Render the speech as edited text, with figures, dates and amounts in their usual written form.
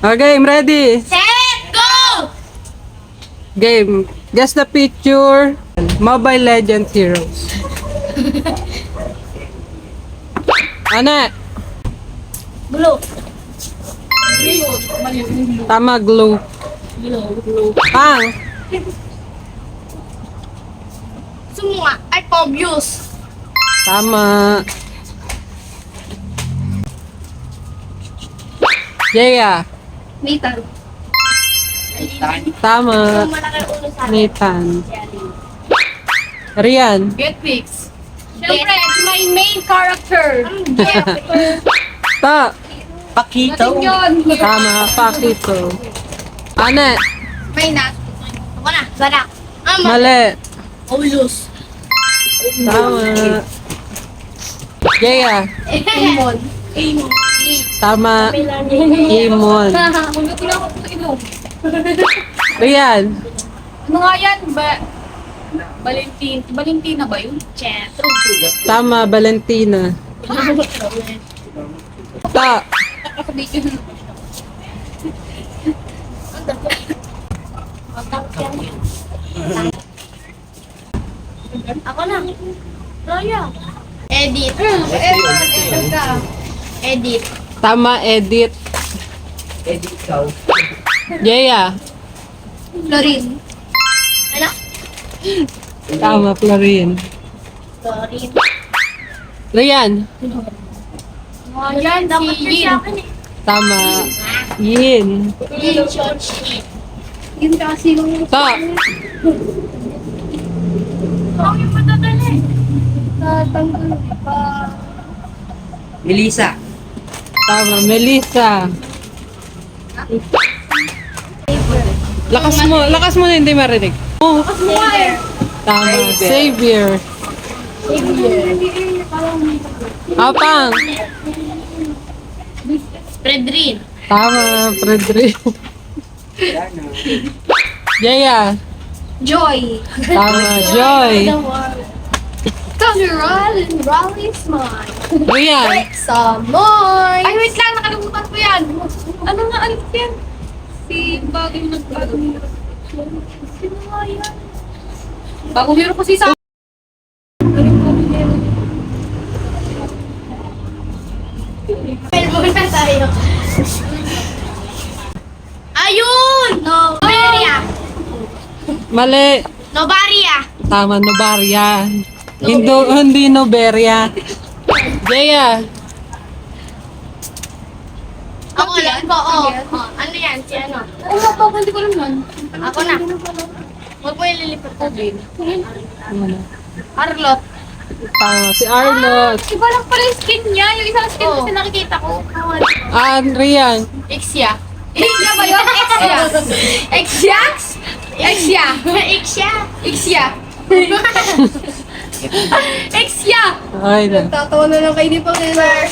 Okay, I'm ready. Set, go! Game. Guess the picture. Mobile Legends Heroes. Ano? Blue. Tama, glue. Pang. Sumua. Ay, obvious. Tama. Yeah. Nathan. Tama. Malaki ulo sa akin. Nathan. Rian. Get fix. Siyempre, it's my main character. Ta. Pakito. Yun. Tama. Pakito. Ano? May nas. Ako na. Barak. Mali. Ulus. Tama. Yeah. Amon. Amon. Tama. Imon. Huwag ko lang ako sa ilong. Rian. Ano nga yan? Valentina ba yun? Chet. Tama. Valentina. Ta. Ako na. Raya. Edit. Edit ka. Edit. Tama. Edit. Edit ka. Yeah. Florin. Ano? Tama. Florin. Florin. Rian. Yan, si Yin. Tama. Yin. Yin Chochi. Yin kasi yung... Ta. Ang yung madadali. Tatanggal pa. Melissa. Tama. Melissa. Lakas mo na hindi marinig. Oh, tama. Xavier. Apang. Fredrin. Tama. Frederick. Jaya. Joy. Tama. Joy. Thunderal and Rally Smile. Rian. Samoy. Ay, wait lang. Nakalimutan ko yan. Ano nga alit yan? Si Bagong Nagbago. Sino nga yan? Bagong hero kasi sa... Muna tayo. Ayun! Novaria. Mali. Novaria. Tama. Novaria. Hindi Noberia. Jaya. Ako alam ko, ano yan? Si ano? Oo nga po, hindi ko alam yan. Ako na. Huwag mo ililipat ko din. Arlot. Tama. Si Arlot. Iba lang pala yung skin niya. Yung isang skin kasi nakikita ko. Rian. Exia. Exia ba yun? Exia. Exia? Exia. Exia. Exia. Exia. Okay na. Tatawa na lang kayo ni Panginoon.